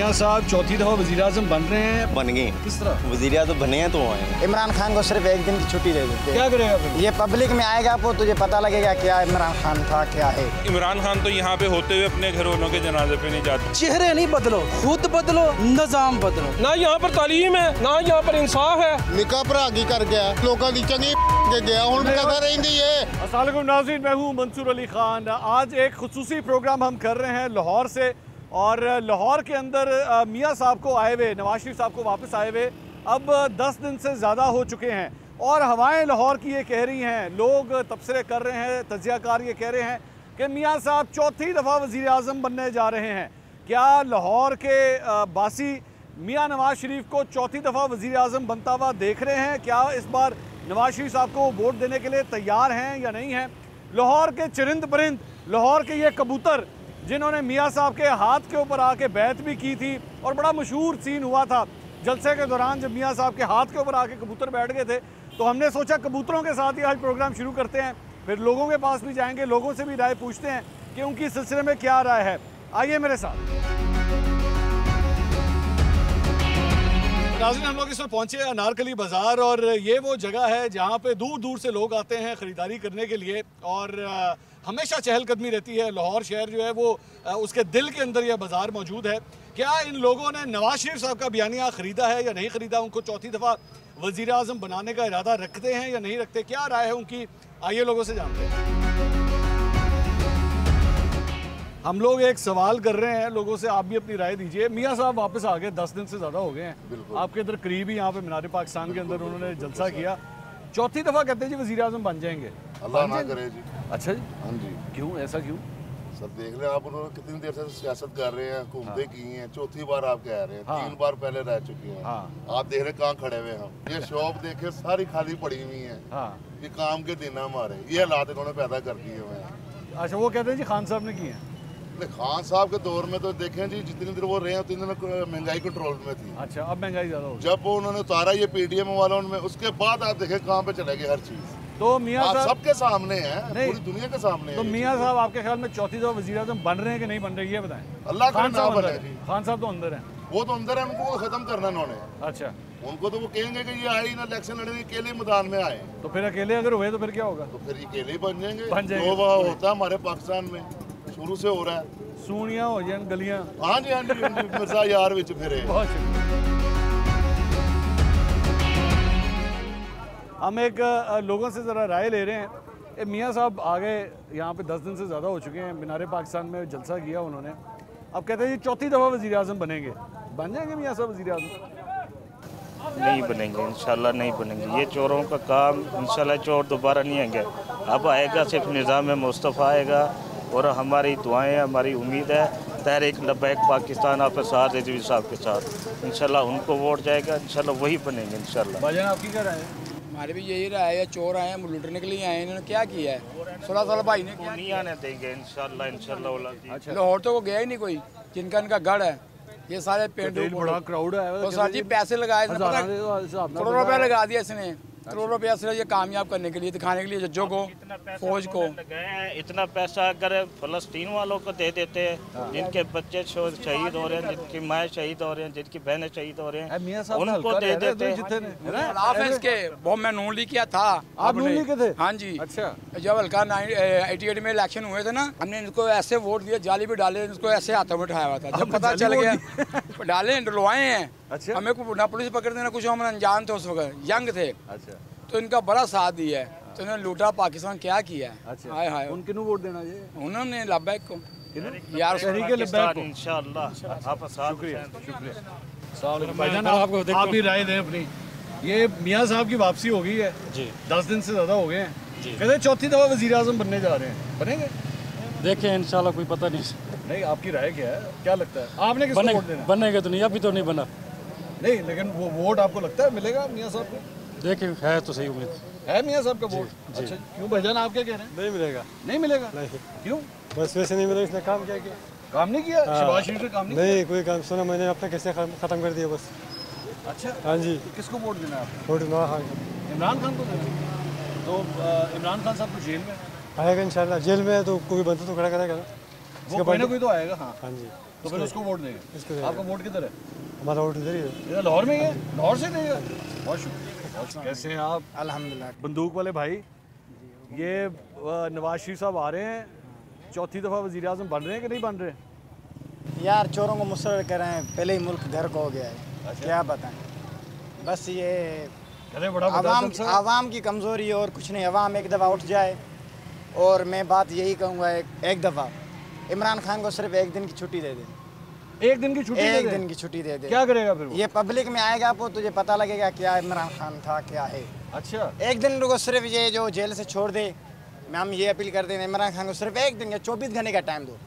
मियाँ साहब चौथी दफ़ा वज़ीर-ए-आज़म बन रहे हैं। बन गए। किस तरह? वज़ीर-ए-आज़म बने हैं तो आए। इमरान खान को सिर्फ एक दिन की छुट्टी दे देते। क्या करेगा फिर? ये पब्लिक में आएगा तो तुझे पता लगेगा क्या इमरान खान था क्या है। इमरान खान तो यहाँ पे होते हुए अपने घर वालों के जनाजे पे नहीं जाते। चेहरे नहीं बदलो, खुद बदलो, निजाम बदलो। ना यहाँ पर तालीम है, ना यहाँ पर इंसाफ है। निकाह भरागी कर गया, लोगों की चंगी के गया, हुण कदा रहिंदी है। अस्सलाम वालेकुम नाज़रीन, मैं हूँ मंसूर अली खान। आज एक खुसूसी प्रोग्राम हम कर रहे हैं लाहौर से, और लाहौर के अंदर मियाँ साहब को आए हुए, नवाज शरीफ साहब को वापस आए हुए अब 10 दिन से ज़्यादा हो चुके हैं, और हवाएं लाहौर की ये कह रही हैं, लोग तबसरे कर रहे हैं, तजियाकार ये कह रहे हैं कि मियाँ साहब चौथी दफ़ा वज़ीर-ए-आज़म बनने जा रहे हैं। क्या लाहौर के बासी मियाँ नवाज शरीफ को चौथी दफ़ा वज़ीर-ए-आज़म बनता हुआ देख रहे हैं? क्या इस बार नवाज शरीफ साहब को वोट देने के लिए तैयार हैं या नहीं हैं? लाहौर के चरिंद परिंद, लाहौर के ये कबूतर जिन्होंने मियाँ साहब के हाथ के ऊपर आके बैत भी की थी, और बड़ा मशहूर सीन हुआ था जलसे के दौरान जब मियाँ साहब के हाथ के ऊपर आके कबूतर बैठ गए थे, तो हमने सोचा कबूतरों के साथ ही आज प्रोग्राम शुरू करते हैं। फिर लोगों के पास भी जाएंगे, लोगों से भी राय पूछते हैं कि उनकी सिलसिले में क्या राय है। आइए मेरे साथ। नाज़रीन, हम लोग इसमें पहुंचे अनारकली बाज़ार, और ये वो जगह है जहाँ पे दूर दूर से लोग आते हैं ख़रीदारी करने के लिए, और हमेशा चहलकदमी रहती है। लाहौर शहर जो है वो उसके दिल के अंदर यह बाज़ार मौजूद है। क्या इन लोगों ने नवाज शरीफ साहब का बयानिया ख़रीदा है या नहीं ख़रीदा? उनको चौथी दफ़ा वज़ीर-ए-आज़म बनाने का इरादा रखते हैं या नहीं रखते? क्या राय है उनकी? आइए लोगों से जानते हैं। हम लोग एक सवाल कर रहे हैं लोगों से, आप भी अपनी राय दीजिए। मियाँ साहब वापस आ गए, 10 दिन से ज़्यादा हो गए हैं आपके इधर करीब ही, यहाँ पे मीनार पाकिस्तान के अंदर उन्होंने जलसा किया। चौथी दफ़ा कहते हैं जी वज़ीर-ए-आज़म बन जाएंगे। अल्लाह ना करे जी। अच्छा जी, हाँ जी। क्यों, ऐसा क्यों? सर देख रहे हैं आप, उन्होंने कितनी देर से सियासत कर रहे हैं, घूमते की हैं, चौथी बार आप कह रहे हैं। 3 बार पहले रह चुके हैं। आप देख रहे कहाँ खड़े हुए हम, ये शॉप देखे सारी खाली पड़ी हुई है। ये काम के दिन हमारे, ये हालात इन्होंने पैदा कर दिए हुए हैं। अच्छा, वो कहते हैं जी खान साहब ने किए हैं। खान साहब के दौर में तो देखें जी, जितनी देर वो रहे हैं उतनी देर महंगाई कंट्रोल में थी। अच्छा, अब महंगाई ज्यादा हो गई। जब वो उन्होंने उतारा ये पीडीएम वालों में, उसके बाद आप देखें कहाँ पे चले गए हर चीज। तो मियाँ साहब सबके सामने है, पूरी दुनिया के सामने तो है। मियाँ साहब आपके ख्याल में चौथी दफा वज़ीर-ए-आज़म बन रहे हैं कि नहीं बन रहे, ये बताएं। अल्लाह का नाम है। खान साहब तो अंदर हैं। वो तो अंदर है, उनको खत्म करना उन्होंने। अच्छा, उनको तो वो कहेंगे कि ये आए ही ना इलेक्शन लड़े, अकेले मैदान में आए, तो फिर अकेले अगर हुए तो फिर क्या होगा? तो फिर ये अकेले ही बन जाएंगे। जो होता है हमारे पाकिस्तान में शुरू से हो रहा है, सूनियाँ हो जाए गलियाँ। हाँ जी, हाँ जी, मिर्जा यार विच फिरे। बहुत शुक्रिया। हम एक लोगों से ज़रा राय ले रहे हैं। मियाँ साहब आ गए यहाँ पे, 10 दिन से ज़्यादा हो चुके हैं, मीनार पाकिस्तान में जलसा किया उन्होंने। अब कहते हैं ये चौथी दफ़ा वज़ीर-ए-आज़म बनेंगे। बन जाएंगे मियाँ साहब वज़ीर-ए-आज़म? नहीं बनेंगे, इंशाल्लाह नहीं बनेंगे। ये चोरों का काम, इंशाल्लाह चोर दोबारा नहीं आएंगे। अब आएगा सिर्फ निज़ाम मुस्तफ़ा आएगा, और हमारी दुआएं, हमारी उम्मीद है तहरीक लब्बैक पाकिस्तान आप साथ रिजवी साहब के साथ, इंशाल्लाह उनको वोट जाएगा, इंशाल्लाह वही बनेंगे इंशाल्लाह। भाईजान आपकी क्या राय है? हमारे भी यही राय है, चोर आए हैं, लूटने के लिए आए हैं। इन्होंने क्या किया है? 16 साल भाई ने क्या नहीं आने देंगे इंशाल्लाह, इंशाल्लाह। अच्छा, लाहौर तो वो गया ही नहीं कोई, जिनका इनका गढ़ है। ये सारे पेंट बड़ा क्राउड है, और सर जी पैसे लगाए, करोड़ों रुपए लगा दिया इसने, करोड़ों रुपया सिर्फ ये कामयाब करने के लिए, दिखाने के लिए जज्जों को, फौज को। इतना पैसा अगर फलस्तीन वालों को दे देते हैं, जिनके बच्चे शहीद हो रहे हैं, जिनकी माएँ शहीद हो रहे हैं, जिनकी बहनें शहीद हो रहे हैं, उनको दे देते हैं। इसके बहुत मैं नून लीग किया था। आप नून लीग के थे? हाँ जी। अच्छा, जब हल्का 88 में इलेक्शन हुए थे ना, हमने इनको ऐसे वोट दिए, जाली भी डाले, इनको ऐसे हाथों में उठाया हुआ था। जब पता चल गया डाले डलवाए हैं। अच्छा, हमें ना पुलिस पकड़ते ना कुछ, हम अनजान थे उस वक्त, यंग थे। अच्छा, तो इनका बड़ा साथ दिया है, तो इन्होंने लूटा पाकिस्तान, क्या किया है। अच्छा, हाय हाय, उनके वोट देना चाहिए। उन्होंने लब्बैक को यार, शरीके लब्बैक को इंशाल्लाह। आप शुक्रिया, शुक्रिया। भाईजान आप भी राय दें अपनी। ये मियाँ साहब की वापसी हो गई है जी, 10 दिन से ज़्यादा हो गए हैं। कहते चौथी दफ़ा वज़ीर-ए-आज़म बनने जा रहे हैं, बनेंगे? देखिए इंशाल्लाह, कोई पता नहीं। नहीं, आपकी राय क्या है, क्या लगता है? आपने किसको वोट देना? बनेगा तो नहीं, अभी तो नहीं बना। नहीं, लेकिन वो वोट आपको लगता है मिलेगा मियाँ साहब को? देखिए है तो सही उम्मीद है मियाँ साहब का वोट। अच्छा, क्यों भाईजान आप क्या कह रहे हैं? नहीं मिलेगा। नहीं मिलेगा? नहीं। क्यों? बस वैसे नहीं मिलेगा, इसने काम क्या किया? काम नहीं किया? शहबाज शरीफ ने काम नहीं किया? नहीं, कोई काम सुना मैंने, अपना कैसे खत्म कर दिया बस। अच्छा, हाँ जी। तो किसको वोट देना है आपको? वोट इमरान खान को देना। तो इमरान खान साहब तो जेल में आएगा इंशाल्लाह। जेल में है तो कोई बंदा तो खड़ा करेगा ना। वो कोई ना कोई तो आएगा। हाँ हाँ जी, तो फिर उसको वोट देंगे। इसको आपका वोट किधर है? हमारा वोट इधर ही है। इधर लाहौर में ही है, लाहौर से देगा। बहुत शुक्रिया। कैसे हैं आप? अल्हम्दुलिल्लाह। बंदूक वाले भाई, ये नवाज शरीफ साहब आ रहे हैं, चौथी दफ़ा वज़ीर आज़म बन रहे हैं कि नहीं बन रहे? यार चोरों को मुसर्र कर रहे हैं, पहले ही मुल्क घर को हो गया है। अच्छा। क्या बताएं, बस ये बड़ा आवाम की कमज़ोरी है और कुछ नहीं। आवाम एक दफ़ा उठ जाए, और मैं बात यही कहूँगा, एक दफ़ा इमरान खान को सिर्फ एक दिन की छुट्टी दे दें। एक दिन की छुट्टी? एक दिन की छुट्टी दे दे। क्या करेगा फिर वो? ये पब्लिक में आएगा, आपको तुझे पता लगेगा क्या इमरान खान था, क्या है। अच्छा, एक दिन को सिर्फ ये जो जेल से छोड़ दे, हम ये अपील करते हैं इमरान खान को सिर्फ एक दिन या 24 घंटे का टाइम दो।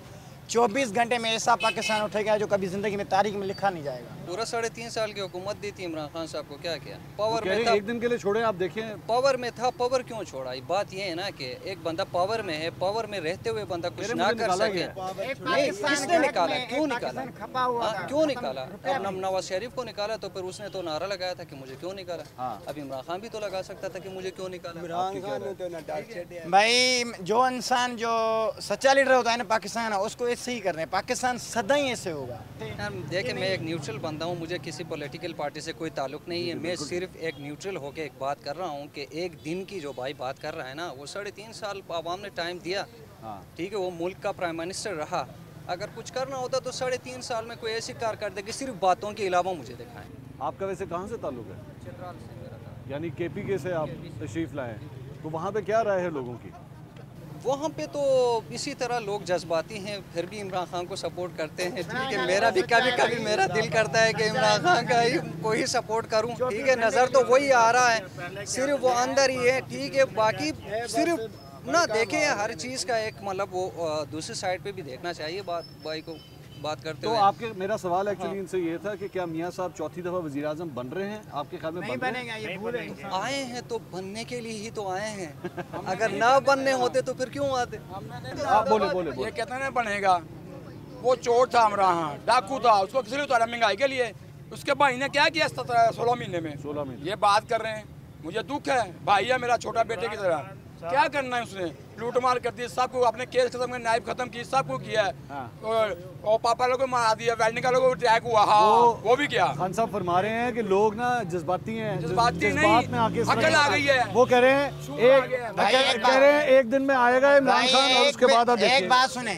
24 घंटे में ऐसा पाकिस्तान उठेगा जो कभी ज़िंदगी में तारीख में लिखा नहीं जाएगा। पूरा 3.5 साल की हुकूमत दी थी इमरान खान साहब को, क्या किया? पावर में था, एक दिन के लिए छोड़े आप देखें। पावर में था, पावर क्यों छोड़ा? बात ये है ना कि एक बंदा पावर में है, पावर में रहते हुए बंदा कुछ ना कर सके। नहीं, किसने निकाला? क्यों निकाला? क्यों निकाला? अब नवाज शरीफ को निकाला तो फिर उसने तो नारा लगाया था कि मुझे क्यों निकाला। अब इमरान खान भी तो लगा सकता था कि मुझे क्यों निकाला। भाई जो इंसान जो सच्चा लीडर होता है ना पाकिस्तान, उसको ऐसे ही कर रहे हैं। पाकिस्तान सदा ही ऐसे होगा। देखिए, मैं एक न्यूट्रल बंदा हूँ, मुझे किसी पॉलिटिकल पार्टी से कोई ताल्लुक नहीं है। मैं सिर्फ एक न्यूट्रल होकर एक बात कर रहा हूँ कि एक दिन की जो भाई बात कर रहा है ना, वो 3.5 साल आवाम ने टाइम दिया, ठीक है, वो मुल्क का प्राइम मिनिस्टर रहा। अगर कुछ करना होता तो 3.5 साल में कोई ऐसी कारकर्दगी सिर्फ बातों के अलावा मुझे दिखाएं। आपका वैसे कहाँ से ताल्लुक है? चित्राल से। यानी KPK से आप तशरीफ़ लाए, तो वहाँ पे क्या राय है लोगों की? वहाँ पे तो इसी तरह लोग जज्बाती हैं, फिर भी इमरान खान को सपोर्ट करते हैं, ठीक है। मेरा भी कभी कभी मेरा दिल करता है कि इमरान खान का ही कोई सपोर्ट करूँ, ठीक है। नज़र तो वही आ रहा है, सिर्फ वो अंदर ही है, ठीक है। बाकी सिर्फ ना देखें, हर चीज़ का एक मतलब वो दूसरी साइड पे भी देखना चाहिए भाई को बात करते तो आपके मेरा सवाल एक्चुअली इनसे ये था कि क्या मियाँ साहब चौथी दफ़ा वज़ीर आज़म बन रहे हैं? आपके ख्याल में नहीं बनेगा, ये भूल है। आए हैं तो बनने के लिए ही तो आए हैं। अगर ना बनने होते तो फिर क्यों आते? आप बोले। ये कहते ना बनेगा, वो चोर था हमारा, डाकू था, उसको किसी ने उतारा महंगाई के लिए। उसके भाई ने क्या किया 16 महीने में? 16 महीने। ये बात कर रहे हैं, मुझे दुख है। भाई है मेरा, छोटा बेटे की तरह। क्या करना है उसने? लूट मार कर दी, सबको अपने केस खत्म कर, नाइब खत्म की, सबको किया है। और पापा लोगों को मार दिया, वेल्डिंग लोगों को अटैक हुआ। वो भी क्या? खान साहब फरमा रहे हैं कि लोग ना जज्बाती हैं, जज्बाती नहीं, में आके अकल आ गई है। वो कह रहे हैं एक दिन में आएगा इमरान खान और उसके बाद एक बात सुने,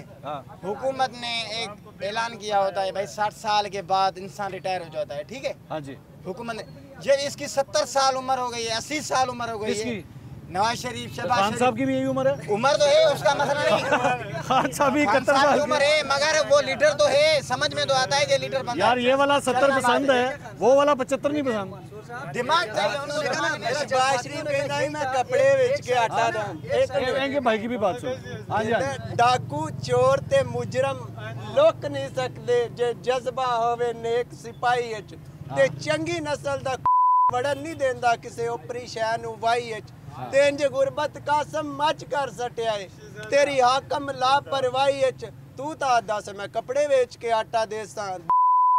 हुकूमत ने एक ऐलान किया होता है भाई 60 साल के बाद इंसान रिटायर हो जाता है, ठीक है। हाँ जी, हुकूमत ने, जब इसकी 70 साल उम्र हो गई है, 80 साल उम्र हो गई है, नवाज शरीफ, शहबाज खान साहब की भी यही उम्र है। उम्र तो है, उसका मसला नहीं। खान साहब भी 71 साल उम्र है, मगर वो लीडर तो है, समझ में तो आता है कि लीडर बनता है। यार ये वाला 70 पसंद है, वो वाला 75 नहीं पसंद। दिमाग चाहिए कपड़े बेच के आटा दा एक भाई की भी बात सुन। हाँ जी, डाकू चोर ते मुजरम लुक नहीं सकते जे जज्बा होवे नेक सिपाही विच ते चंगी नस्ल दा वड़न नहीं देंदा किसे ओपरी शह नूं वाही विच ते इंज गुरबत कासम मच कर सटिया है तेरी हाकम लापरवाही विच तू ता दस मैं कपड़े बेच के आटा देसां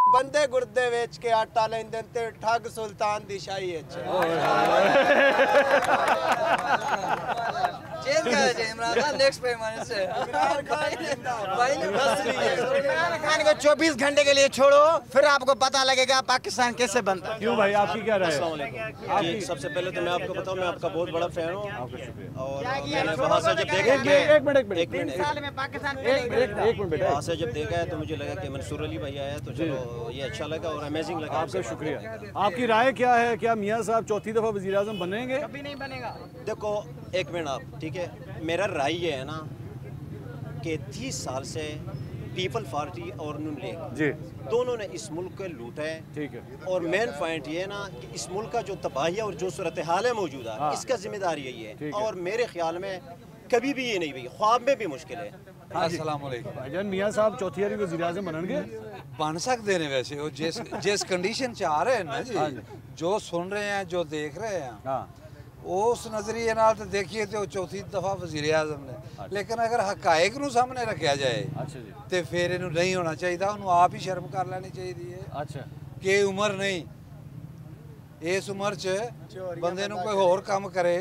बंदे गुर्दे बेच के आटा लेंदे ते ठग सुल्तान दी शाही विच जेल का है इमरान खान नेक्स्ट पैमाने से भाई ने बस ली है। इमरान खान को 24 घंटे के लिए छोड़ो, फिर आपको पता लगेगा पाकिस्तान कैसे बनता है। क्यों भाई, आपकी क्या राय है? जी, सबसे पहले तो मैं आपको बताऊं, मैं आपका बहुत बड़ा फैन हूं और मैंने छोड़ो वहां से तो जब क्या देखा करेंगे? एक मिनट साल में पाकिस्तान एक मिनट बेटा, वहाँ से जब देखा है तो मुझे लगा कि मंसूर अली भाई आया तो चलो ये अच्छा लगा और अमेजिंग लगा। आपका शुक्रिया। आपकी राय क्या है? क्या मियाँ साहब चौथी दफ़ा वज़ीर आज़म बनेंगे? कभी नहीं बनेगा। देखो एक मिनट आप, ठीक है, मेरा राय ये है ना कि 30 साल से पीपल पार्टी और नून लीग जी दोनों ने इस मुल्क को लूटा है, ठीक है। और मेन पॉइंट ये है ना कि इस मुल्क का जो तबाही और जो सूरत हाल है मौजूदा, हाँ। इसका जिम्मेदार यही ठीक है है। और मेरे ख्याल में कभी भी ये नहीं हुई, ख्वाब में भी मुश्किल है। अस्सलाम वालेकुम भाईजान, मियाँ साहब चौथी बारी वज़ीर आज़म बनणगे? बन सकते हैं वैसे, वो जिस कंडीशन च आ रहे हैं ना जी, जो सुन रहे हैं, जो देख रहे हैं, हाँ, उस नजरिए नाल तो देखिए तो चौथी दफा वजीर आजम ने, लेकिन अगर हकायक नूं सामने रखा जाए अच्छा जी, तो फिर इन्हू नहीं होना चाहिए, उन्होंने आप ही शर्म कर लेनी चाहिए अच्छा कि उम्र नहीं, इस उम्र च बंदे नूं कोई होर काम करे।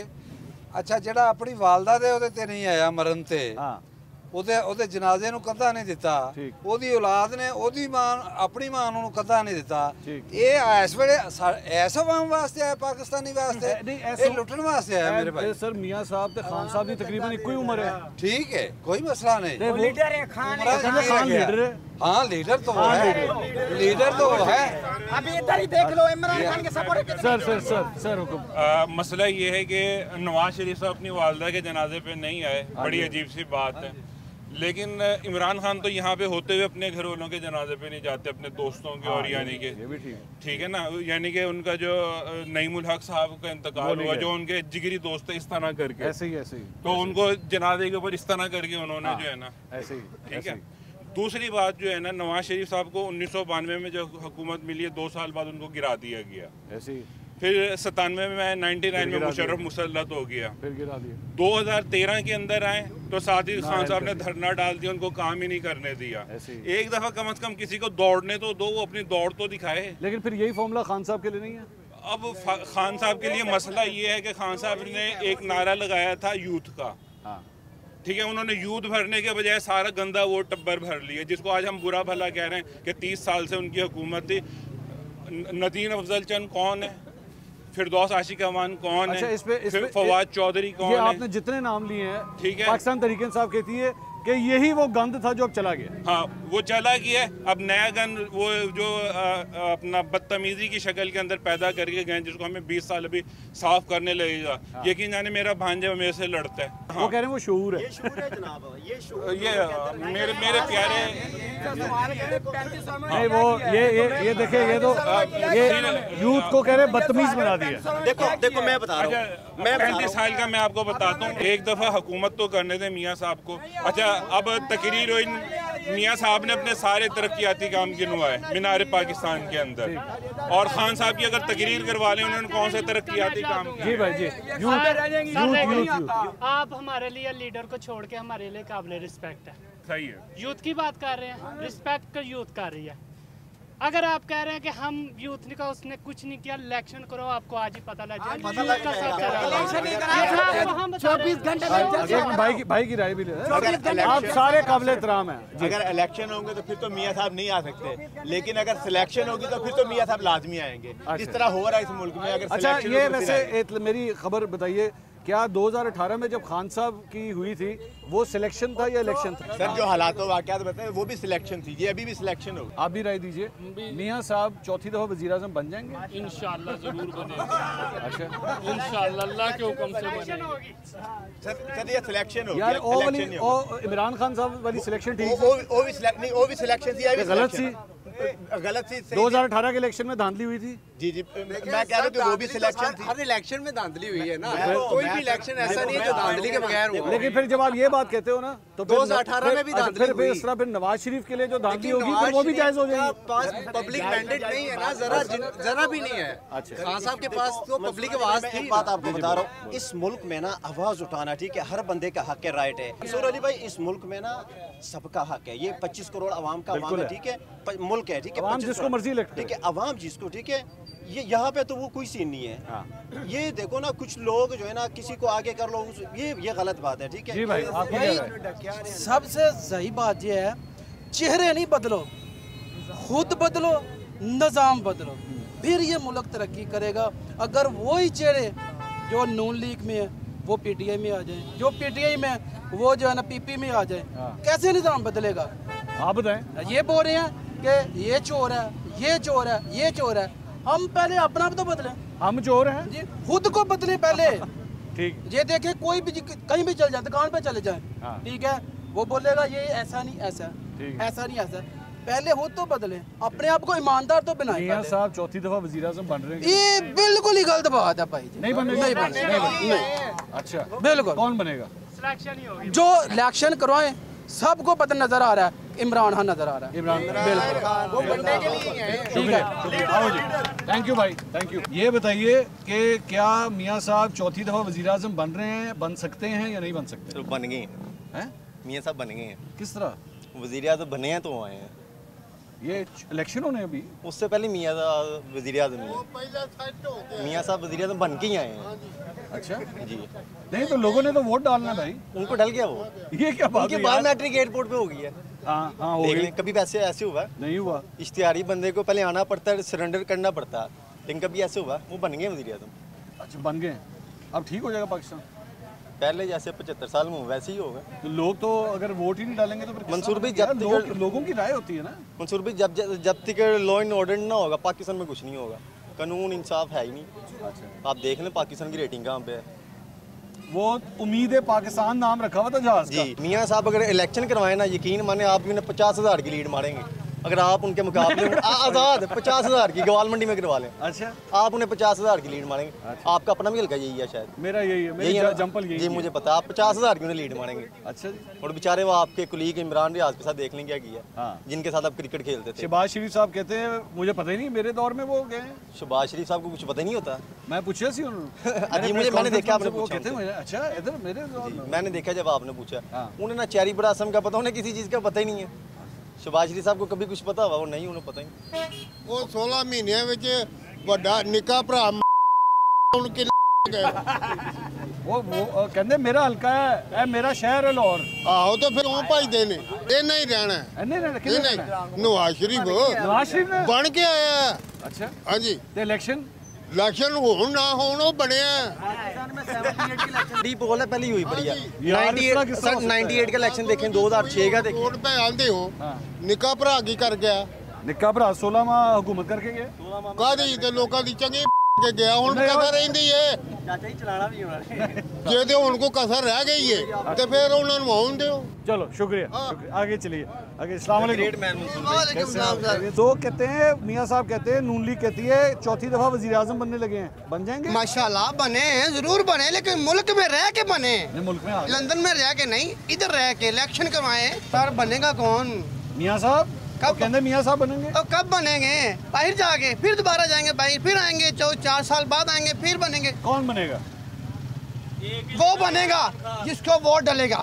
अच्छा, जेड़ा अपनी वालदा दे ओहदे ते नहीं आया मरन ते, ਉਹਦੇ ਜਨਾਜ਼ੇ ਨੂੰ ਕੰਧਾ ਨਹੀਂ ਦਿੱਤਾ, ਉਹਦੀ ਔਲਾਦ ਨੇ ਉਹਦੀ ਮਾਂ ਆਪਣੀ ਮਾਂ ਨੂੰ ਕੰਧਾ ਨਹੀਂ ਦਿੱਤਾ। ਇਹ ਇਸ ਵੇਲੇ ਐਸ ਆਵਾਮ ਵਾਸਤੇ ਆਇਆ, ਪਾਕਿਸਤਾਨੀ ਵਾਸਤੇ, ਇਹ ਲੁੱਟਣ ਵਾਸਤੇ ਆਇਆ ਮੇਰੇ ਭਾਈ। सर मियां साहब ते खान साहब की तकरीबन एक ही उम्र है। ठीक है, कोई मसला नहीं। लीडर है, खान लीडर है। हाँ लीडर तो है, लीडर तो है। अभी इधर ही देख लो, इमरान खान के सपोर्ट। सर हुक्म। मसला ये है कि नवाज शरीफ साहब अपनी वालदा के जनाजे पे नहीं आए, बड़ी अजीब सी बात है। लेकिन इमरान खान तो यहाँ पे होते हुए अपने घर वालों के जनाजे पे नहीं जाते, अपने दोस्तों के। और यानी कि ये भी ठीक है ना, यानी कि उनका जो नईमुल हक साहब का इंतकाल हुआ, जो उनके जिगरी दोस्त है, इस तरह करके ऐसे ही तो उनको जनाजे के ऊपर इस तरह करके उन्होंने जो है ना ऐसे ही, ठीक है। दूसरी बात जो है ना, नवाज शरीफ साहब को 1992 में जो हुकूमत मिली है, 2 साल बाद उनको गिरा दिया गया ऐसे ही। फिर 97 में 99 में मुशर्रफ मुसल्लत हो गया, फिर गिरा दिया। 2013 के अंदर आए तो साथ ही खान साहब ने धरना डाल दिया, उनको काम ही नहीं करने दिया। एक दफा कम से कम किसी को दौड़ने तो दो, वो अपनी दौड़ तो दिखाए। लेकिन फिर यही फॉर्मूला खान साहब के लिए नहीं है। अब खान साहब के लिए मसला ये है कि खान साहब ने एक नारा लगाया था यूथ का, ठीक है। उन्होंने यूथ भरने के बजाय सारा गंदा वोट टब्बर भर लिया, जिसको आज हम बुरा भला कह रहे हैं कि 30 साल से उनकी हुकूमत थी। नदीम अफजल चंद कौन है, फिरदौस आशिक अमान कौन है, फिर फवाद चौधरी कौन है। आपने जितने नाम लिए हैं, ठीक है, पाकिस्तान तहरीक इंसाफ कहती है कि यही वो गंद था जो अब चला गया। हाँ, वो चला गया। अब नया गंद वो जो अपना बदतमीजी की शक्ल के अंदर पैदा करके गए, जिसको हमें 20 साल अभी साफ करने लगेगा। यकीन जाने मेरा भांजा मेरे से लड़ता है। हाँ। वो कह रहे हैं वो शऊर है। ये मेरे प्यारे नहीं, वो ये देखे, ये तो ये यूथ को कह रहे बदतमीज बना दिया। देखो मैं बता रहा हूँ, मैं 35 साल का मैं आपको बताता हूँ। एक दफा हुकूमत तो करने दें मियाँ साहब को। अच्छा, अब तकरीर हुई, मियाँ साहब ने अपने सारे तरक्याती काम गिनवाए मीनार पाकिस्तान के अंदर, और खान साहब की अगर तकरीर करवा लें, उन्होंने कौन से तरक्याती काम किए? जी भाई जी, आप हमारे लिए लीडर को छोड़ के हमारे लिए काबिल रिस्पेक्ट है। सही है, यूथ की बात कर रहे हैं, रिस्पेक्ट का यूथ कर रही है। अगर आप कह रहे हैं कि हम यूथ का उसने कुछ नहीं किया, इलेक्शन करो, आपको आज ही पता लग जाएगा। 24 घंटे भाई की राय भी ले, आप सारे काबिल एहतराम हैं। अगर इलेक्शन होंगे तो फिर तो मियाँ साहब नहीं आ सकते, लेकिन अगर सिलेक्शन होगी तो फिर तो मियाँ साहब लाजमी आएंगे। इस तरह हो रहा है इस मुल्क में। अगर अच्छा, ये वैसे मेरी खबर बताइए, क्या 2018 में जब खान साहब की हुई थी वो सिलेक्शन था या इलेक्शन था? सर जो हालात वाक़यात बताए वो भी सिलेक्शन थी, ये अभी भी सिलेक्शन होगी। आप भी राय दीजिए। मियाँ साहब चौथी दफा वज़ीर-ए-आज़म बन जाएंगे? इंशाअल्लाह जरूर बनेंगे। अच्छा, इंशाअल्लाह अल्लाह के हुक्म से बनेंगे। सर ये सिलेक्शन होगी यार। इमरान खान साहब वाली सिलेक्शन ठीक, वो भी सिलेक्शन थी, गलत सी। गलत सी। 2018 के इलेक्शन में धांधली हुई थी। जी मैं कह रहा हूँ वो भी सिलेक्शन थी। हर इलेक्शन में धांधली हुई है ना, कोई भी इलेक्शन ऐसा नहीं है जो धांधली के बगैर हो। लेकिन फिर जब आप ये बात कहते हो ना, तो 2018 में भी धांधली हुई। इस तरह फिर नवाज शरीफ के लिए जो धांधली होगी फिर वो भी जायज हो जाएगी। पास पब्लिक मैंडेट नहीं है ना, जरा भी नहीं है। खान साहब के पास तो पब्लिक आवाज थी। एक बात आपको बता रहा हूँ, इस मुल्क में ना आवाज उठाना, ठीक है, हर बंदे का हक है, राइट है। मंसूर अली भाई, इस मुल्क में ना सबका हक है। ये 25 करोड़ आवाम का आवाम है, ठीक है, मुल्क है, ठीक है, जिसको मर्जी इलेक्ट, ठीक है, आवाम जिसको, ठीक है। ये यहाँ पे तो वो कोई सीन नहीं है। हाँ। ये देखो ना, कुछ लोग जो है ना, किसी को आगे कर लो, ये गलत बात है, ठीक है। जी भाई, सबसे सही बात ये है, चेहरे नहीं बदलो, खुद बदलो, निज़ाम बदलो, फिर ये मुल्क तरक्की करेगा। अगर वही चेहरे जो नून लीग में है वो पीटीआई में आ जाए, जो पीटीआई में वो जो है ना पीपी में आ जाए, कैसे निज़ाम बदलेगा? आप बताएं। ये बोल रहे हैं कि ये चोर है, ये चोर है, ये चोर है। हम पहले अपना तो बदले, हम चोर हैं जी, खुद को बदले पहले। ठीक, ये देखे कोई भी कहीं भी चल जाए, दुकान पे चले जाए, ठीक है, वो बोलेगा ये ऐसा नहीं ऐसा, ऐसा नहीं ऐसा। पहले खुद तो बदले, अपने आप को ईमानदार तो बनाए। मियां साहब चौथी दफा वज़ीर-ए-आज़म बन रहे हैं। ये बिल्कुल ही गलत बात है भाई। नहीं बनेगा, नहीं। अच्छा, बिल्कुल। कौन बनेगा? सिलेक्शन ही होगी। जो इलेक्शन करवाए सबको पता नजर आ रहा है, इमरान खान नजर आ रहा है। इमरान बिल्कुल, वो बनने के लिए है। ठीक है, आओ जी, थैंक यू भाई, थैंक यू। ये बताइए कि क्या मियां साहब चौथी दफा वज़ीर-ए-आज़म बन रहे हैं, बन सकते हैं या नहीं बन सकते? तो बन गए हैं, मियां साहब बन गए हैं। किस तरह? वज़ीर-ए-आज़म बने हैं तो आए हैं। ये इलेक्शन होने अभी, उससे पहले मियां साहब वज़ीर-ए-आज़म, मियां साहब वज़ीर-ए-आज़म बन के ही आए हैं। अच्छा जी। नहीं तो लोगों ने तो वोट डालना भाई, उनको डल गया वो। ये क्या बात उनकी है बाल यार? मैट्रिक एयरपोर्ट पे हो गई है। हाँ हाँ हो देख गई। लें, कभी वैसे ऐसे हुआ नहीं हुआ। इश्तिहारी बंदे को पहले आना पड़ता है, सरेंडर करना पड़ता है, लेकिन कभी ऐसे हुआ वो बन गए वज़ीर आज़म। अच्छा बन गए, अब ठीक हो जाएगा पाकिस्तान। पहले जैसे 75 साल में वैसे ही होगा। तो लोग तो अगर वोट ही नहीं डालेंगे तो फिर मंसूर भी यार, जब लोगों की राय होती है ना। मंसूर भी जब तक लॉ एंड ऑर्डर ना होगा पाकिस्तान में कुछ नहीं होगा, कानून इंसाफ है ही नहीं। अच्छा आप देख लें पाकिस्तान की रेटिंग कहाँ पे है। वो उम्मीद है पाकिस्तान नाम रखा हुआ था जहाज का। जी मियाँ साहब अगर इलेक्शन करवाए ना, यकीन माने आप भी उन्हें 50,000 की लीड मारेंगे अगर आप उनके मुकाबले आज़ाद 50,000 की गवाल मंडी में करवा लें। अच्छा आप उन्हें 50,000 की लीड मारेंगे। अच्छा। आपका अपना भी हल्का यही है शायद। मेरा यही है, मेरी जंपल यही जी है। मुझे पता, आप 50,000 की उन्हें लीड मारेंगे। अच्छा जी। और बेचारे वो आपके कुलीग इमरान रियाज के साथ देख लें क्या किया, हाँ। जिनके साथ आप क्रिकेट खेलते थे। शहबाज शरीफ साहब कहते हैं मुझे पता ही नहीं, मेरे दौर में वो गए हैं। शहबाज शरीफ साहब को कुछ पता ही नहीं होता। मैं पूछा सी उन्होंने मैंने देखा आपने वो पूछा कहते उनसे। हैं अच्छा इधर मेरे दौर में। मैंने देखा जब आपने पूछा, हाँ। उन्हें ना चेरी ब्रासम का पता, उन्हें किसी चीज़ का पता ही नहीं है। शहबाज शरीफ साहब को कभी कुछ पता हुआ वो नहीं, उन्हें पता ही। वो 16 ਮਹੀਨਿਆਂ ਵਿੱਚ ਵੱਡਾ ਨਿੱਕਾ ਭਰਾ ਹੁਣ ਕਿ वो कहते मेरा हल्का है मेरा शहर है लाहौर। ਆਹੋ ਤਾਂ ਫਿਰ ਉਹ ਭਜਦੇ ਨੇ ਇਹ ਨਹੀਂ ਰਹਿਣਾ नहीं ਨਵਾਜ਼ ਸ਼ਰੀਫ नवाज शरीफ ने ਬਣ ਕੇ ਆਇਆ। अच्छा ਹਾਂਜੀ ਤੇ इलेक्शन ਹੋਣ ਨਾ ਹੋਣ ਉਹ ਬਣਿਆ। डी पोल है पहले ही हुई बढ़िया। यार, इस तरह किस तरह हो सकता है? 98 का इलेक्शन देखें, 2006 का देखें। ਵੋਟ ਪੈ ਆਂਦੇ ਹੋ ਨਿੱਕਾ ਭਰਾ ਕੀ ਕਰ ਗਿਆ? निक्का भरा 16 माह हुकूमत करके गए। ਕਾਹਦੀ ਤੇ ਲੋਕਾਂ ਦੀ ਚੰਗੀ ਕੇ ਗਿਆ, ਹੁਣ ਕਸਰ ਰਹਿੰਦੀ ਏ। चाचा ही चलाना भी होना। ਜੇ ਤੇ ਹੁਣ ਕੋ ਕਸਰ ਰਹਿ ਗਈ ਏ ਤੇ ਫਿਰ ਉਹਨਾਂ ਨੂੰ ਆਉਣ ਦਿਓ। चलो शुक्रिया, आगे चलिए आगे। अस्सलाम वालेकुम। तो कहते हैं मियाँ साहब कहते हैं नून लीग कहती है चौथी दफा वजीर आजम बनने लगे हैं, बन जाएंगे? माशाल्लाह बने हैं, जरूर बने, लेकिन मुल्क में रह के बने। मुल्क में लंदन में रह के नहीं, इधर रह के इलेक्शन करवाए। सर बनेगा कौन? मियाँ साहब कब कहते मियाँ साहब बनेंगे? तो कब बनेंगे? बाहर जाके फिर दोबारा जाएंगे बाहर, फिर आएंगे 4 साल बाद आएंगे, फिर बनेंगे। कौन बनेगा? वो बनेगा जिसको वोट डलेगा।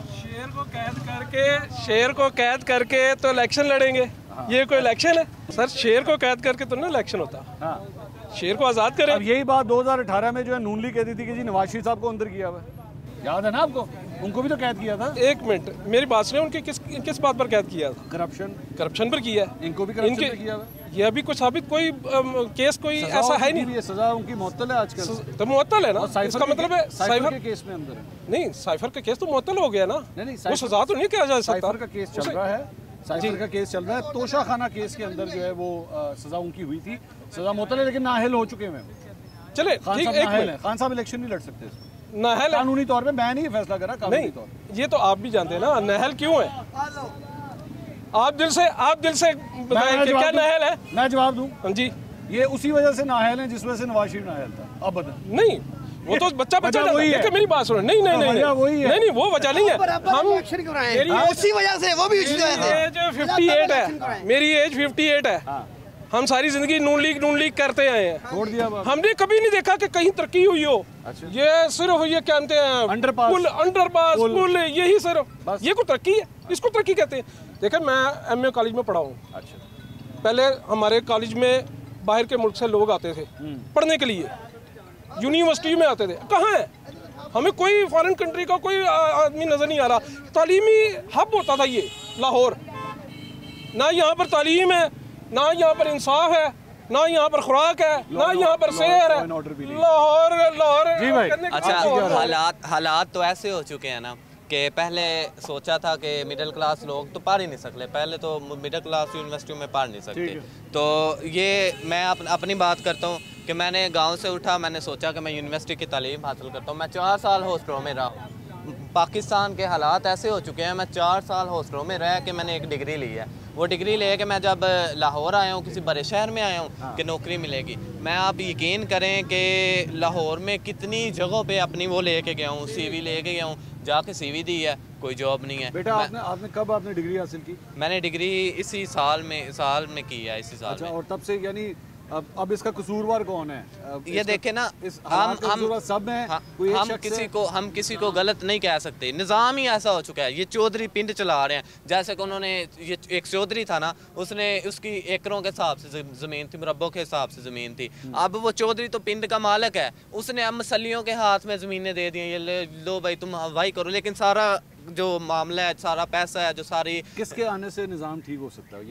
शेर को कैद करके तो इलेक्शन लड़ेंगे। ये कोई इलेक्शन है सर? शेर को कैद करके तो ना इलेक्शन होता। हाँ। शेर को आज़ाद करें। अब यही बात 2018 में जो है नून लीग कहती थी कि जी नवाज शरीफ साहब को अंदर किया हुआ है, याद है ना आपको? उनको भी तो कैद किया था। एक मिनट मेरी बात सुनिए, उनके किस बात पर कैद किया था? करप्शन पर किया है। इनको भी करप्शन पर किया हुआ है। ये अभी कुछ साबित कोई केस कोई ऐसा है नहीं। सजा उनकी मुअत्तल है आजकल। तो मुअत्तल है ना, इसका मतलब है साइफर के केस में अंदर है। नहीं, साइफर का केस तो मुअत्तल हो गया ना। नहीं वो सजा तो नहीं किया जा सकता। साइफर का केस चल रहा है, साइफर का केस चल रहा है। तोशा खाना केस के अंदर जो है वो सजा उनकी हुई थी, सजा मुअत्तल है, लेकिन नाअहल हो चुके हैं। चले खान साहब इलेक्शन नहीं लड़ सकते इसमें। नाअहल कानूनी तौर पे मैं नहीं फैसला करा, कानूनी तौर पे। ये तो आप भी जानते हैं ना नाअहल क्यों है। आप दिल से बताएं कि क्या नाअहल है? मैं जवाब दूं? हाँ जी। ये उसी वजह से नाअहल है जिस वजह से नवाज शरीफ नाअहल था। अब बता। नहीं, वो तो बच्चा वही है। मेरी बात सुनो। नहीं नहीं वो वजह नहीं है। हम उसी वजह से वो भी एज 58 है, मेरी एज 58 है। हम सारी जिंदगी नून लीग करते आए हैं। छोड़ दिया हमने कभी नहीं देखा कि कहीं तरक्की हुई हो। अच्छा। ये सिर्फ ये कहते हैं अंडरपास पुल, यही सिर्फ ये कोई तरक्की है? इसको तरक्की कहते हैं। देखिए मैं MA कॉलेज में पढ़ा हूँ। अच्छा। पहले हमारे कॉलेज में बाहर के मुल्क से लोग आते थे पढ़ने के लिए, यूनिवर्सिटी में आते थे। कहाँ है? हमें कोई फॉरेन कंट्री का कोई आदमी नजर नहीं आ रहा। तालीमी हब होता था ये लाहौर। ना यहाँ पर तालीम है, ना यहाँ पर इंसाफ है, ना यहाँ पर खुराक है, ना यहाँ पर शहर है। लाहौर अच्छा, हालात तो ऐसे हो चुके हैं ना कि पहले सोचा था कि मिडिल क्लास लोग तो पढ़ ही नहीं सकते। पहले तो मिडिल क्लास यूनिवर्सिटी में पढ़ नहीं सकते। तो ये मैं अपनी बात करता हूँ कि मैंने गांव से उठा, मैंने सोचा कि मैं यूनिवर्सिटी की तालीम हासिल करता हूँ। मैं 4 साल हॉस्टलों में रहा। पाकिस्तान के हालात ऐसे हो चुके हैं, मैं 4 साल हॉस्टलों में रह के मैंने एक डिग्री ली है। वो डिग्री ले के मैं जब लाहौर आया हूँ, किसी बड़े शहर में आया हूँ कि नौकरी मिलेगी, मैं आप यकीन करें कि लाहौर में कितनी जगहों पे अपनी वो लेके गया हूँ, CV लेके गया हूँ, जाके CV दी है, कोई जॉब नहीं है। बेटा आपने कब आपने डिग्री हासिल की? मैंने डिग्री इसी साल में की है, इसी साल। अच्छा, और तब से यानी अब इसका कसूरवार कौन है? ये देखे ना, हम सब हैं, हम किसी को गलत नहीं कह सकते। निज़ाम ही ऐसा हो चुका है। ये चौधरी पिंड चला रहे हैं, जैसे कि उन्होंने, ये एक चौधरी था ना, उसने उसकी एकड़ों के हिसाब से ज़मीन थी, मुरब्बों के हिसाब से ज़मीन थी। अब वो चौधरी तो पिंड का मालिक है, उसने अब मसलियों के हाथ में ज़मीनें दे दी हैं, ये लो भाई तुम हवाई करो। लेकिन सारा जो मामला है, सारा पैसा है, जो सारी, किसके आने से निज़ाम ठीक हो सकता है?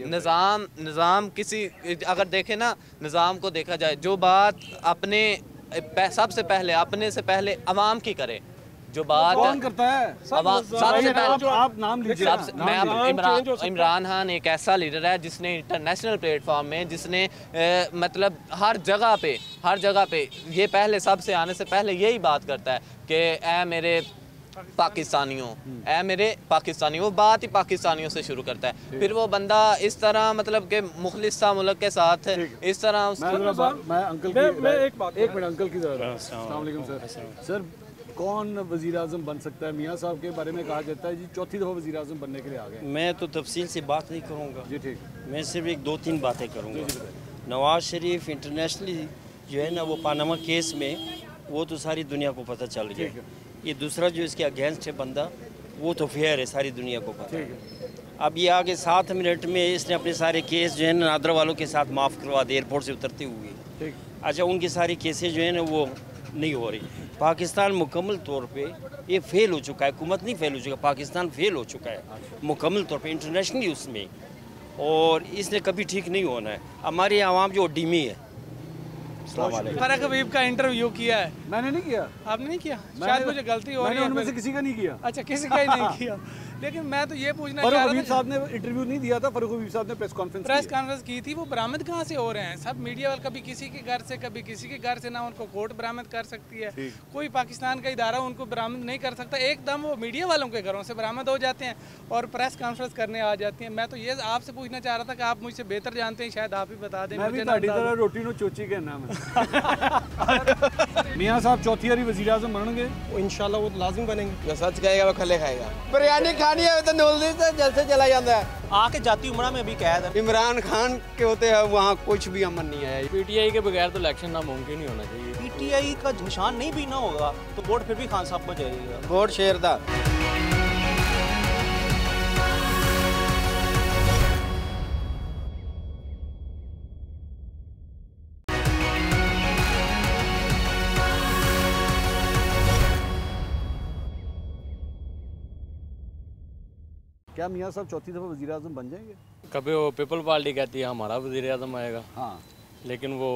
निज़ाम किसी, अगर देखे ना, निज़ाम को देखा जाए, जो बात अपने सबसे पहले, अपने से पहले अवाम की करे, जो बात कौन करता है? सबसे पहले आप नाम लीजिए। इमरान खान एक ऐसा लीडर है जिसने इंटरनेशनल प्लेटफॉर्म में, जिसने मतलब हर जगह पे ये पहले, सबसे आने से पहले यही बात करता है कि ऐ मेरे पाकिस्तानियों, वो बात ही पाकिस्तानियों से शुरू करता है। फिर वो बंदा इस तरह, मतलब कि मुखलिस सा मुल्क के साथ इस तरह। मैं अंकल की एक मिनट अंकल की अस्सलाम वालेकुम सर, कौन वज़ीर आज़म बन सकता है? मियाँ साहब के बारे में कहा जाता है जी चौथी दफ़ा वज़ीर आज़म बनने के लिए आ गए। मैं तो तफसील से बात नहीं करूँगा जी, ठीक। मैं सिर्फ एक दो तीन बातें करूँगा। नवाज़ शरीफ इंटरनेशनली जो है ना, वो पानामा केस में वो तो सारी दुनिया को पता चल गया। ये दूसरा जो इसके अगेंस्ट है बंदा, वो तो फेयर है, सारी दुनिया को पता है। अब ये आगे 7 मिनट में इसने अपने सारे केस जो है ना नादरा वालों के साथ माफ़ करवा दे, एयरपोर्ट से उतरते हुए। अच्छा, उनकी सारी केसेज जो है ना वो नहीं हो रही। पाकिस्तान मुकम्मल तौर पे ये फेल हो चुका है, हुकूमत नहीं फेल हो चुका, पाकिस्तान फेल हो चुका है मुकम्मल तौर पे इंटरनेशनली उसमें, और इसने कभी ठीक नहीं होना है। हमारी आवाम जो डिमी है। फरक हबीब का इंटरव्यू किया है? मैंने नहीं किया। आपने नहीं किया? शायद मुझे गलती हो रही है। उनमें से किसी का नहीं किया। अच्छा, किसी का ही नहीं किया। लेकिन मैं तो ये पूछना चाह रहा था, फरूख हबीब साहब ने इंटरव्यू नहीं दिया था, फरूख हबीब साहब ने प्रेस कॉन्फ्रेंस की थी। वो बरामद कहाँ से हो रहे हैं? सब मीडिया वाले, कभी किसी के घर से, कभी किसी के घर से, ना उनको कोर्ट बरामद कर सकती है, कोई पाकिस्तान का इदारा उनको बरामद नहीं कर सकता। एकदम वो मीडिया वालों के घरों से बरामद हो जाते हैं और प्रेस कॉन्फ्रेंस करने आ जाती हैं। मैं तो ये आपसे पूछना चाह रहा था कि आप मुझसे बेहतर जानते हैं, शायद आप ही बता दें। रोटी नो चोची के नाम मियाँ साहब चौथी बारी वज़ीर आज़म बनेंगे? इंशाल्लाह वो लाजिम बनेंगे। जो सच कहेगा वो खले खाएगा। बिरयानी खानी है तो नूल से जलसे चला जाता है। आके जाती उमरा में भी कैद है। इमरान खान के होते हैं वहाँ कुछ भी अमन नहीं है। पीटीआई के बगैर तो इलेक्शन नामुमकिन ही होना चाहिए। पीटीआई का निशान नहीं भी ना होगा तो वोट फिर भी खान साहब को जाएगा। वोट शेर दा। क्या मियाँ साहब चौथी दफ़ा वज़ीर आज़म बन जाएंगे? कभी वो पीपल पार्टी कहती है हमारा वज़ीर आज़म आएगा, हाँ, लेकिन वो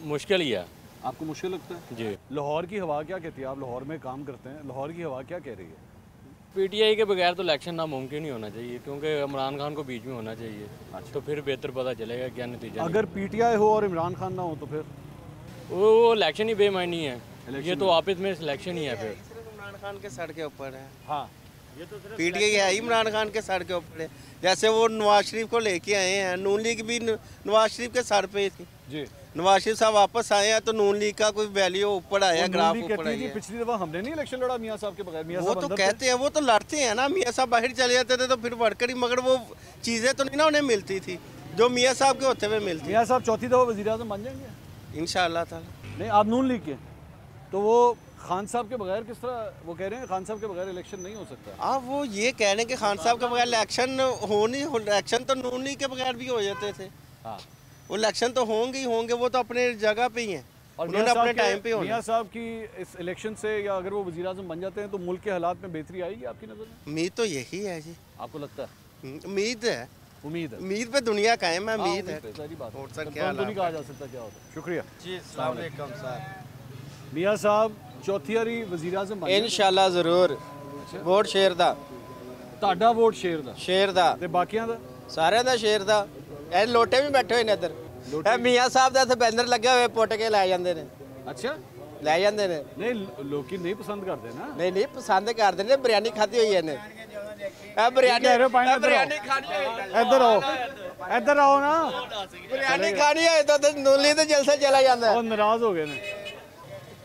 मुश्किल ही है। आपको मुश्किल लगता है? जी। लाहौर की हवा क्या कहती है? आप लाहौर में काम करते हैं, लाहौर की हवा क्या कह रही है? पीटीआई के बगैर तो इलेक्शन नामुमकिन ही होना चाहिए, क्योंकि इमरान खान को बीच में होना चाहिए। अच्छा। तो फिर बेहतर पता चलेगा क्या नतीजा। अगर पीटीआई हो और इमरान खान ना हो तो फिर वो इलेक्शन ही बेमायनी है। ये तो आपस में सिलेक्शन ही है। फिर इमरान खान के सर के ऊपर है। हाँ, पीटीआई है इमरान खान के सर के ऊपर है। जैसे वो नवाज शरीफ को लेके आए हैं, नून लीग भी नवाज शरीफ के सर पे थी जी। नवाज शरीफ साहब वापस आए हैं तो नून लीग का कोई वैल्यू ऊपर आया, ग्राफ ऊपर आया। पिछली दफा हमने नहीं इलेक्शन लड़ा मियाँ साहब के बगैर। वो तो कहते हैं, वो तो लड़ते हैं ना। मियाँ साहब बाहर चले जाते थे तो फिर वर्कर ही, मगर वो चीज़ें तो नहीं ना उन्हें मिलती थी जो मियाँ साहब के होते हुए मिलती। मियाँ साहब चौथी दफा वज़ीर आज़म बन जाएंगे इंशाअल्लाह ताला। नहीं, आप नून लीग के, तो वो खान साहब के बगैर किस तरह? वो कह रहे हैं खान साहब के बगैर इलेक्शन नहीं हो सकता। आप वो ये कह रहे हैं कि खान साहब के बगैर इलेक्शन इलेक्शन तो नून लीग के बगैर भी हो जाते थे। हाँ, वो इलेक्शन तो होंगे ही होंगे, वो तो अपने जगह पे ही हैं, उन्होंने अपने टाइम पे होना। मियाँ साहब की इस इलेक्शन से, या अगर वो वज़ीर आज़म बन जाते हैं तो मुल्क के हालात में बेहतरी आएगी आपकी नज़र में? उम्मीद तो यही है जी। आपको लगता है? उम्मीद है, उम्मीद पे दुनिया कायम है। उम्मीद है, सारी बात हो सकता है, नहीं कहा जा सकता क्या होता है। शुक्रिया जी। अस्सलाम वालेकुम सर। मियाँ साहब चौथी बारी वज़ीर आज़म इंशाअल्लाह ज़रूर। वोट शेर दा। ਤੁਹਾਡਾ ਵੋਟ ਸ਼ੇਰ ਦਾ? शेर ਦਾ। ਤੇ ਬਾਕੀਆਂ ਦਾ? ਸਾਰਿਆਂ ਦਾ ਸ਼ੇਰ ਦਾ। ਇਹ ਲੋਟੇ ਵੀ ਬੈਠੇ ਹੋਏ ਨੇ ਇੱਧਰ। ਇਹ ਮੀਆਂ ਸਾਹਿਬ ਦਾ ਇੱਥੇ ਬੈਨਰ ਲੱਗੇ ਹੋਏ, ਪੁੱਟ ਕੇ ਲੈ ਜਾਂਦੇ ਨੇ। ਅੱਛਾ, ਲੈ ਜਾਂਦੇ ਨੇ। ਨਹੀਂ, ਲੋਕੀ ਨਹੀਂ ਪਸੰਦ ਕਰਦੇ ਨਾ। ਨਹੀਂ ਨਹੀਂ, ਪਸੰਦ ਕਰਦੇ ਨੇ। ਬਿਰਿਆਨੀ ਖਾਧੀ ਹੋਈ ਇਹਨੇ। ਇਹ ਬਿਰਿਆਨੀ ਖਾਣੀ ਹੈ। ਇੱਧਰ ਆਓ, ਇੱਧਰ ਆਓ ਨਾ। ਬਿਰਿਆਨੀ ਖਾਣੀ ਹੈ ਤਾਂ ਨੂਲੀ ਤੇ ਜਲਸੇ ਚਲਾ ਜਾਂਦਾ। ਉਹ ਨਾਰਾਜ਼ ਹੋ ਗਏ ਨੇ।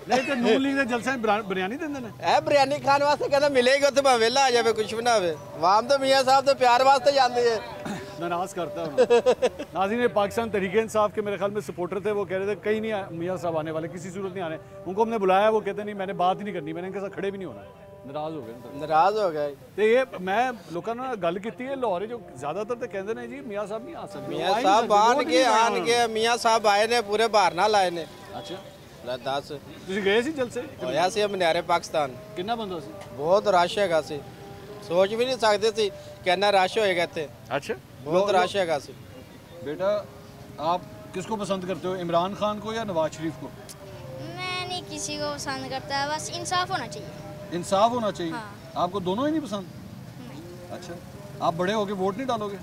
ਨਹੀਂ ਤੇ ਨੂਨ ਲੀਗ ਦੇ ਜਲਸੇ ਬਿਰਿਆਨੀ ਦਿੰਦੇ ਨੇ। ਇਹ ਬਿਰਿਆਨੀ ਖਾਣ ਵਾਸਤੇ ਕਹਿੰਦਾ ਮਿਲੇਗਾ ਉੱਥੇ ਭਾਵੇਂ ਵਿਹਲਾ ਆ ਜਾਵੇ, ਕੁਝ ਵੀ ਨਾ ਹੋਵੇ। ਆਵਾਮ ਤਾਂ ਮੀਆਂ ਸਾਹਿਬ ਦੇ ਪਿਆਰ ਵਾਸਤੇ ਜਾਂਦੀ ਹੈ। नाराज करता है। नाज़रीन, पाकिस्तान तहरीक इंसाफ के मेरे ख्याल में सपोर्टर थे, वो कह रहे थे कहीं नहीं मियाँ साहब आने वाले, किसी सूरत नहीं आने। उनको हमने बुलाया, वो कहते नहीं मैंने बात ही नहीं करनी, मैंने इनके साथ खड़े भी नहीं होना। नाराज हो गए। नाराज हो गए। तो ये मैं लोगों ने गल की है, लाहौर जो ज़्यादातर तो कहते हैं जी मियाँ साहब नहीं आ सकते। मियाँ साहब आन के मियाँ साहब आए ने पूरे बाहर ना लाए ने। अच्छा दस गए सी जलसे होया सी मनियारे पाकिस्तान कितना बंदा सी बहुत रश हैगा सी, सोच भी नहीं सकते सी कितना रश होएगा इत्थे। अच्छा बहुत रश हैगा सी। बेटा आप किसको पसंद करते हो, इमरान खान को या नवाज शरीफ को? मैं नहीं किसी को पसंद करता है, बस इंसाफ होना चाहिए। इंसाफ होना चाहिए। हाँ। आपको दोनों ही नहीं पसंद? अच्छा, आप बड़े होके वोट नहीं डालोगे?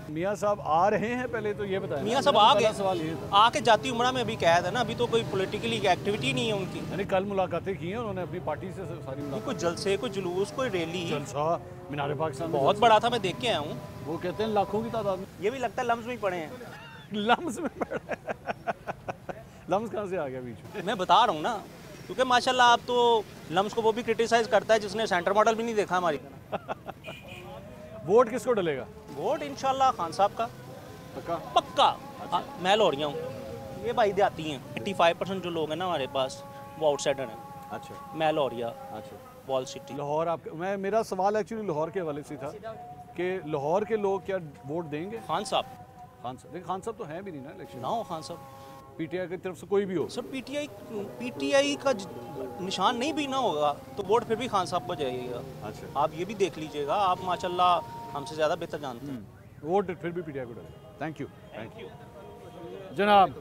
मियाँ साहब आ रहे हैं, पहले तो ये बताएं। मियाँ साहब आ गए, सवाल ये था। आके जाती उम्र में अभी कैद है ना, अभी तो कोई पॉलिटिकली एक्टिविटी नहीं है उनकी। यानी कल मुलाकातें की हैं उन्होंने अपनी पार्टी से सारी मुलाकात। कोई जलसे, कोई जुलूस, कोई रैली, जलसा मीनार पाकिस्तान बहुत बड़ा था, मैं देख के आया हूँ। वो कहते हैं लाखों की तादाद में। ये भी लगता है लम्स में ही पड़े हैं। लम्स में पड़े लम्स कहाँ से आ गया बीच में? मैं बता रहा हूँ ना, क्योंकि माशाल्लाह आप तो लम्स को वो भी क्रिटिसाइज करता है जिसने सेंटर मॉडल भी नहीं देखा हमारी। वोट किसको डलेगा? वोट इंशाल्लाह खान साहब का पक्का। मैं लाहौरिया हूँ, ये भाई देहाती हैं। 85% जो लोग हैं ना हमारे पास वो आउटसाइडर हैं। अच्छा, मैं लाहौरिया। अच्छा, वॉल सिटी लाहौर। आप मेरा सवाल एक्चुअली लाहौर के हवाले से था कि लाहौर के लोग क्या वोट देंगे? खान साहब। खान साहब, देखिए खान साहब तो हैं भी नहीं ना इलेक्शन। ना हो खान साहब, पीटीआई की तरफ से कोई भी हो। सर पीटीआई का निशान नहीं भी ना होगा तो वोट फिर भी खान साहब को जाएगा। अच्छा, आप ये भी देख लीजिएगा, आप माशाल्लाह हमसे ज़्यादा बेहतर जानते हैं। वोट फिर भी पीटीआई को डालेगा। थैंक यू जनाब।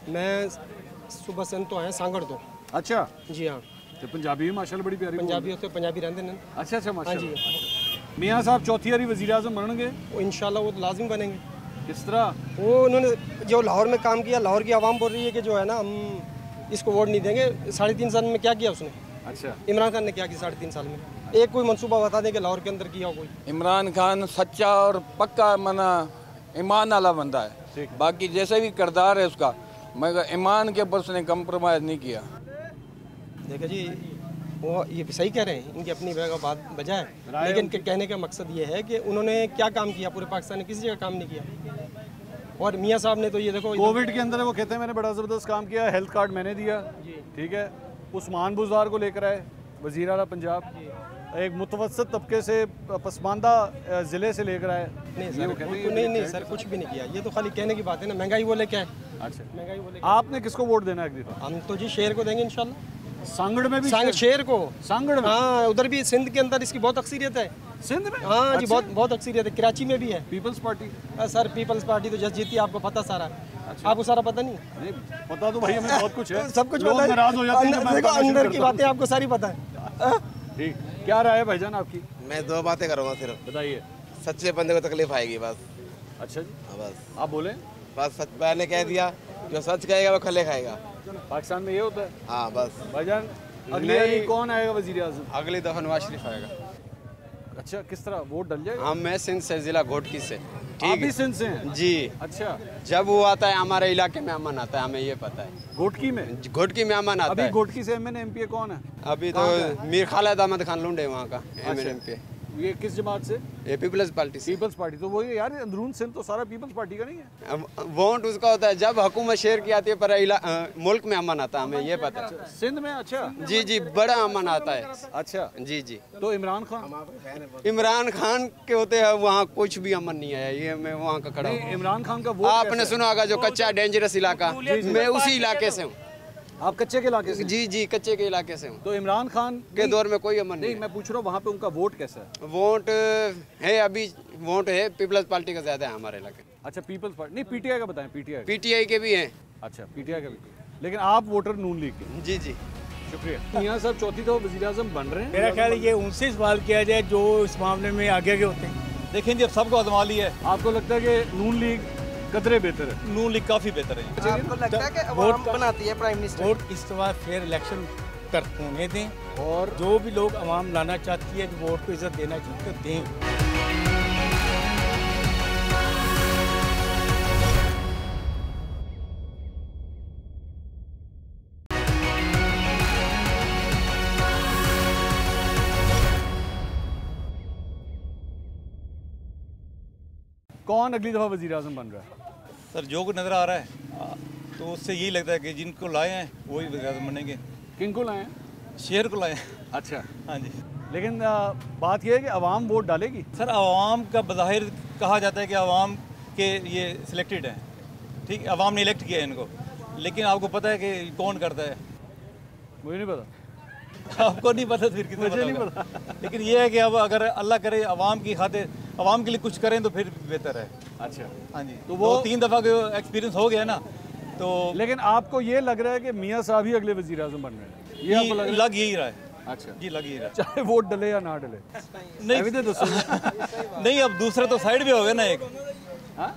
मैं सुबह से तो आया सांगड़ तो। अच्छा जी हाँ, तो पंजाबी माशाल्लाह बड़ी प्यारी पंजाबी होते पंजाबी रहते हैं। अच्छा अच्छा हाँ जी। माशाल्लाह। मियाँ साहब चौथी बारी वज़ीर आज़म बनेंगे? इंशाल्लाह वो तो लाजिम बनेंगे। किस तरह? वो उन्होंने जो लाहौर में काम किया, लाहौर की आवाम बोल रही है कि जो है ना हम इसको वोट नहीं देंगे। 3.5 साल में क्या किया उसने? अच्छा, इमरान खान ने क्या किया 3.5 साल में? एक कोई मंसूबा बता दें कि लाहौर के अंदर किया हो कोई? इमरान खान सच्चा और पक्का मना ईमान वाला बंदा है, बाकी जैसे भी किरदार है उसका, मगर ईमान के ऊपर उसने कंप्रोमाइज़ नहीं किया। देखिए जी, वो ये सही कह रहे हैं, इनकी अपनी जगह बात बजा है, लेकिन कहने का मकसद ये है कि उन्होंने क्या काम किया पूरे पाकिस्तान ने? किसी जगह काम नहीं किया। और मियाँ साहब ने तो ये देखो कोविड के अंदर वो कहते हैं मैंने बड़ा ज़बरदस्त काम किया, हेल्थ कार्ड मैंने दिया, ठीक है। उस्मान बुज़दार को लेकर आए वज़ीर आला पंजाब, एक मुतवसत तबके से पसमानदा ज़िले से लेकर आए। नहीं सर, नहीं सर, कुछ भी नहीं किया। ये तो खाली कहने की बात है ना, महंगाई वो लेके आए। अच्छा, महंगाई वो लेके आपने किसको वोट देना है? हम तो जी शेर को देंगे इंशाल्लाह। सांगड़ में भी शेर को? सांगड़ में? हाँ, उधर भी सिंध के अंदर इसकी बहुत अक्सरियत है। सिंध में? हाँ जी, बहुत अक्सरियत है। कराची में भी है Peoples Party. Sir Peoples Party तो जस्ट जीती, आपको पता सारा। आपको सारा पता नहीं? पता तो भाई हमें बहुत कुछ है। सब कुछ लोग पता है। नाराज हो जाते हैं। देखो अंदर की बातें आपको सारी पता है। ठीक, क्या राय है भाईजान आपकी? मैं 2 बातें करूँगा सिर्फ। बताइए। सच्चे बंदे को तकलीफ आएगी बस। अच्छा जी, बस आप बोले। बस सच मैंने कह दिया, जो सच कहेगा वो खले खाएगा। पाकिस्तान में ये होता है। हाँ बस भाईजान, अगली बारी कौन आएगा वज़ीर आज़म? अगली दफ़ा नवाज शरीफ आएगा। अच्छा, किस तरह वोट डल जाएगा? हम मैं सिंध से, जिला घोटकी से। आप भी सिंध से हैं? जी। अच्छा, जब वो आता है हमारे इलाके में अमन आता है, हमें ये पता है। घोटकी में? घोटकी में अमन आता है। अभी घोटकी से एमएन एमपी कौन है? अभी तो मीर खालिद अहमद खान लुंडे वहाँ का एमएन एमपी। ये किस जमात से? ये पीपल्स पार्टी से। पीपल्स पार्टी तो वो यार अंदरून सिंध तो सारा पीपल्स पार्टी का नहीं है। वोट उसका होता है जब हुकूमत शेर की आती है, पर मुल्क में अमन आता है, हमें ये पता है। सिंध में? अच्छा जी जी, बड़ा अमन आता है। अच्छा जी जी। तो इमरान खान के होते हैं वहाँ कुछ भी अमन नहीं आया। ये मैं वहाँ का खड़ा हूँ। इमरान खान का वो आपने सुना होगा जो कच्चा डेंजरस इलाका, मैं उसी इलाके से हूँ। आप कच्चे के इलाके से? जी जी, कच्चे के इलाके से हूँ। तो इमरान खान के दौर में कोई अमन नहीं। मैं पूछ रहा हूँ वहाँ पे उनका वोट कैसा है? वोट है अभी, वोट है पीपल्स पार्टी का ज्यादा है हमारे इलाके। अच्छा, पीपल्स पार्टी नहीं, पीटीआई का बताएं। पीटीआई के भी हैं। अच्छा, पीटीआई का भी, लेकिन आप वोटर नून लीग के? जी जी। शुक्रिया। मियाँ साहब चौथी दफा वज़ीर आज़म बन रहे हैं। मेरा ख्याल ये उनसे सवाल किया जाए जो इस मामले में आगे आगे होते हैं। देखें जी, अब सबको आजमा लिया है। आपको लगता है कि नून लीग कदरे बेहतर है? नून लीग काफ़ी बेहतर है। आपको लगता है कि अवाम बनाती है प्राइम मिनिस्टर? वोट इस बार फेयर इलेक्शन होने दें, और जो भी लोग अवाम लाना चाहती है, वोट को इज्जत देना चाहते हैं, दें। कौन अगली दफ़ा वज़ीर आज़म बन रहा है? सर जो को नज़र आ रहा है तो उससे यही लगता है कि जिनको लाए हैं वही वज़ीर आज़म बनेंगे। किन को लाए हैं? शेर को लाए हैं। अच्छा, हाँ जी। लेकिन बात यह है कि अवाम वोट डालेगी। सर आवाम का बज़ाहिर कहा जाता है कि अवाम के ये सिलेक्टेड हैं, ठीक है, अवाम ने इलेक्ट किया है इनको, लेकिन आपको पता है कि कौन करता है? मुझे नहीं पता। आपको नहीं पता फिर किसी मुझे नहीं पता। लेकिन ये है कि अब अगर अल्लाह करे अवाम की खातिर अवाम के लिए कुछ करें तो फिर बेहतर है। अच्छा, हाँ जी। तो वो 3 दफ़ा का एक्सपीरियंस हो गया ना, तो लेकिन आपको ये लग रहा है कि मियाँ साहब ही अगले वज़ीर आज़म बन रहे हैं? ये आपको लग यही रहा है। अच्छा जी, लग यही रहा है, चाहे वोट डले या ना डले। नहीं नहीं, अब दूसरा तो साइड भी हो गया ना, एक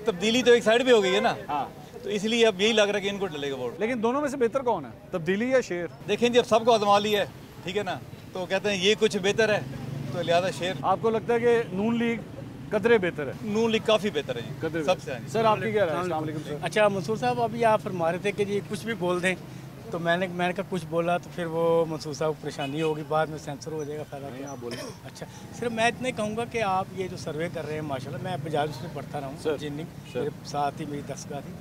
तब्दीली तो एक साइड भी हो गई है ना, तो इसलिए अब यही लग रहा है कि इनको डलेगा वोट। लेकिन दोनों में से बेहतर कौन है, तब्दीली या शेर? देखें जी, अब सबको आजमा लिया है, ठीक है ना, तो कहते हैं ये कुछ बेहतर है तो लिहाजा शेर। आपको लगता है कि नून लीग कदरे बेहतर है? नून लीग काफ़ी बेहतर है जी, कदरे सबसे। सर आपकी क्या राय है? अस्सलाम वालेकुम सर। अच्छा मंसूर साहब, अभी आप फरमा रहे थे कि जी कुछ भी बोल दें, तो मैंने कहा कुछ बोला तो फिर वो मंसूर साहब को परेशानी होगी, बाद में सेंसर हो जाएगा, फ़ायदा नहीं। आप बोलें। अच्छा, सिर्फ मैं इतना ही कहूँगा कि आप ये जो सर्वे कर रहे हैं माशाल्लाह, मैं पंजाब से पढ़ता रहा हूँ इंजीनियरिंग, मेरे साथ ही मेरी दस्तगाह थी,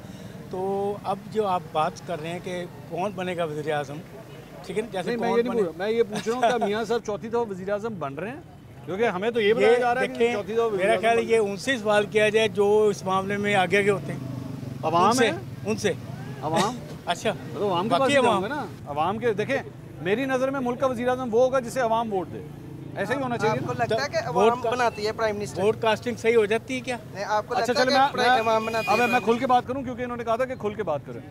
तो अब जो आप बात कर रहे हैं कि कौन बनेगा वज़ीर आज़म, ठीक है, जैसे मैं ये पूछ रहा हूँ क्या मियाँ साहब चौथी दफ़ा वज़ीर आज़म बन रहे हैं? क्योंकि हमें तो ये बताया जा रहा है कि चौथी दफ़ा मेरा ख्याल ये उनसे सवाल किया जाए जो इस मामले में आगे होते हैं। अवाम है उनसे अवाम। अच्छा, तो अवाम के पास होंगे ना, अवाम के। देखें, मेरी नज़र में मुल्क का वज़ीर आज़म वो होगा जिसे अवाम वोट दे, ऐसा ही होना चाहिए। आपको लगता है कि अवाम बनाती है प्राइम मिनिस्टर? वोट कास्टिंग सही हो जाती है क्या? आपको अच्छा, लगता है कि अवाम बनाती है? मैं खुल के बात करूं क्योंकि इन्होंने कहा था कि खुल के बात करें।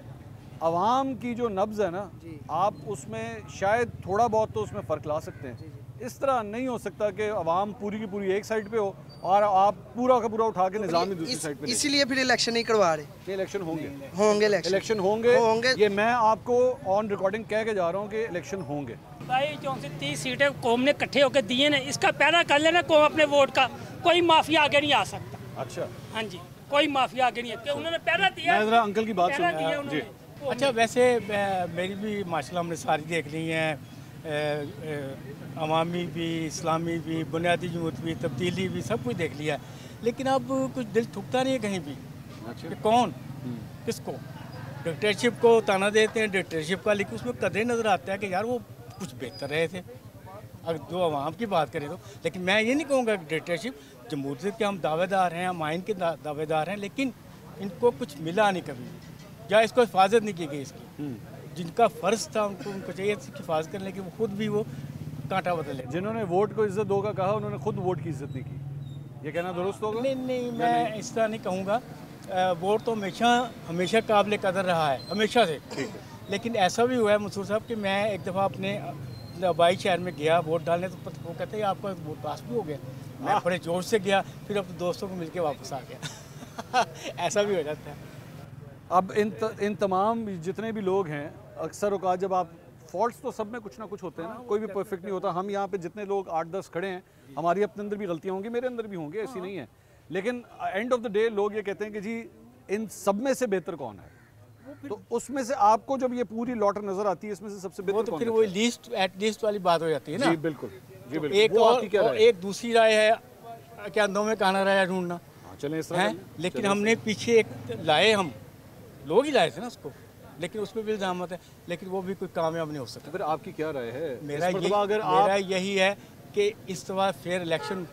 अवाम की जो नब्ज़ है ना, आप उसमें शायद थोड़ा बहुत तो उसमें फ़र्क ला सकते हैं। इस तरह नहीं हो सकता कि अवाम पूरी की पूरी एक साइड पे हो और आप पूरा का पूरा उठा के निज़ाम ही दूसरी साइड पे। इसीलिए फिर इलेक्शन नहीं करवा रहे। इलेक्शन होंगे, इलेक्शन होंगे। ये मैं आपको ऑन रिकॉर्डिंग कह के जा रहा हूँ कि इलेक्शन होंगे। भाई जो 30 सीटें कौम ने इकट्ठे होकर दिए ना, इसका पैदा कर लेना कौम अपने वोट का, कोई माफिया आगे नहीं आ सकता। अच्छा, हाँ जी, कोई माफिया आगे नहीं है, उन्होंने पैदा दिया। मैं जरा अंकल की बात सुन जी। अच्छा, वैसे मेरी भी माशाल्लाह हमने सारी देख ली हैं, अवामी भी, इस्लामी भी, बुनियादी जमहूरियत भी, तब्दीली भी, सब कुछ देख लिया, लेकिन अब कुछ दिल ठुकता नहीं है कहीं भी। अच्छा, कि कौन किसको डिक्टेटरशिप को ताना देते हैं, डिक्टेटरशिप का, लेकिन उसमें कदरे नज़र आता है कि यार वो कुछ बेहतर रहे थे अगर जो अवाम की बात करें तो। लेकिन मैं ये नहीं कहूँगा कि डिक्टेटरशिप, जमहूरियत के हम दावेदार हैं, हम आइन के दावेदार हैं, लेकिन इनको कुछ मिला नहीं कभी, या इसको हिफाजत नहीं की गई इसकी। जिनका फ़र्ज़ था उनको चाहिए इसकी हिफाजत करने की, वो खुद भी वो कांटा बदले। जिन्होंने वोट को इज्जत दो का कहा, उन्होंने खुद वोट की इज्जत नहीं की, ये कहना दुरुस्त होगा? नहीं, मैं इस तरह नहीं कहूँगा। वोट तो हमेशा काबिल कदर रहा है, हमेशा से। लेकिन ऐसा भी हुआ है मंसूर साहब कि मैं एक दफ़ा अपने आबाई शहर में गया वोट डालने, तो वो कहते हैं आपका वोट पास भी हो गया। मैं बड़े जोश से गया, फिर अपने दोस्तों को मिलके वापस आ गया। ऐसा भी हो जाता है। अब इन तमाम जितने भी लोग हैं, अक्सर औकात जब आप फॉल्ट्स तो सब में कुछ ना कुछ होते हैं ना, कोई भी परफेक्ट नहीं होता। हम यहाँ पे जितने लोग 8-10 खड़े हैं, हमारी अपने अंदर भी गलतियाँ होंगी, मेरे अंदर भी होंगी, ऐसी नहीं है। लेकिन एंड ऑफ द डे लोग ये कहते हैं कि जी इन सब में से बेहतर कौन है, तो उसमें से आपको जब ये पूरी लॉटर नजर आती है, इसमें से सबसे बेहतर तो फिर वो लीस्ट एट लीस्ट वाली बात हो जाती है ना। जी बिल्कुल, जी बिल्कुल। एक और एक दूसरी राय है कि अंधों में काना राय ढूंढना। चलें इस तरह, लेकिन हमने पीछे एक लाए, हम लोग ही लाए थे ना उसको, लेकिन उसमें भी इल्जाम है, लेकिन वो भी कोई कामयाब नहीं हो सकता। फिर आपकी क्या राय है? मेरा यही है कि इस दफ़ा फेयर इलेक्शन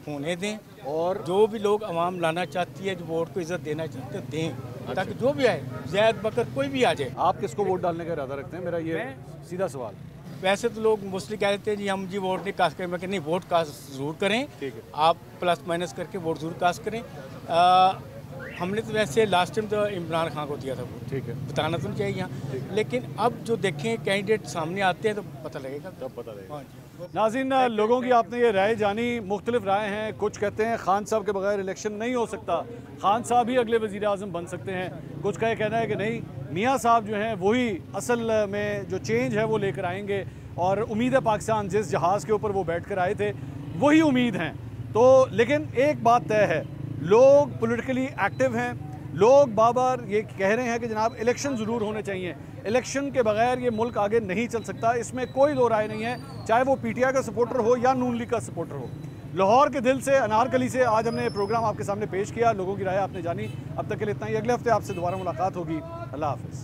होने दें, और जो भी लोग अवाम लाना चाहती है, जो वोट को इज्जत देना चाहते हैं, दें। ताकि जो भी आए, जैद बकर कोई भी आ जाए। आप किसको वोट डालने का इरादा रखते हैं? मेरा ये सीधा सवाल। वैसे तो लोग मोस्टली कह देते हैं जी हम जी वोट नहीं कास्ट करें, मैं नहीं, वोट कास्ट ज़रूर करें। ठीक है, आप प्लस माइनस करके वोट ज़रूर कास्ट करें। हमने तो वैसे लास्ट टाइम तो इमरान खान को दिया था वोट, ठीक है, बताना तो नहीं चाहिए यहाँ, लेकिन अब जो देखें कैंडिडेट सामने आते हैं तो पता लगेगा, तब पता लगेगा। नाज़रीन, लोगों की आपने ये राय जानी, मुख्तलिफ राय हैं। कुछ कहते हैं खान साहब के बगैर इलेक्शन नहीं हो सकता, खान साहब ही अगले वज़ीर आज़म बन सकते हैं। कुछ का कहना है कि नहीं, मियाँ साहब जो हैं वही असल में जो चेंज है वो लेकर आएंगे, और उम्मीद है पाकिस्तान जिस जहाज़ के ऊपर वो बैठ कर आए थे वही उम्मीद हैं। तो लेकिन एक बात तय है, लोग पॉलिटिकली एक्टिव हैं, लोग बार-बार ये कह रहे हैं कि जनाब इलेक्शन ज़रूर होने चाहिए, इलेक्शन के बगैर ये मुल्क आगे नहीं चल सकता, इसमें कोई दो राय नहीं है, चाहे वो पीटीआई का सपोर्टर हो या नून लीग का सपोर्टर हो। लाहौर के दिल से, अनारकली से आज हमने प्रोग्राम आपके सामने पेश किया, लोगों की राय आपने जानी। अब तक के लिए इतना ही, अगले हफ्ते आपसे दोबारा मुलाकात होगी। अल्लाह हाफिज़।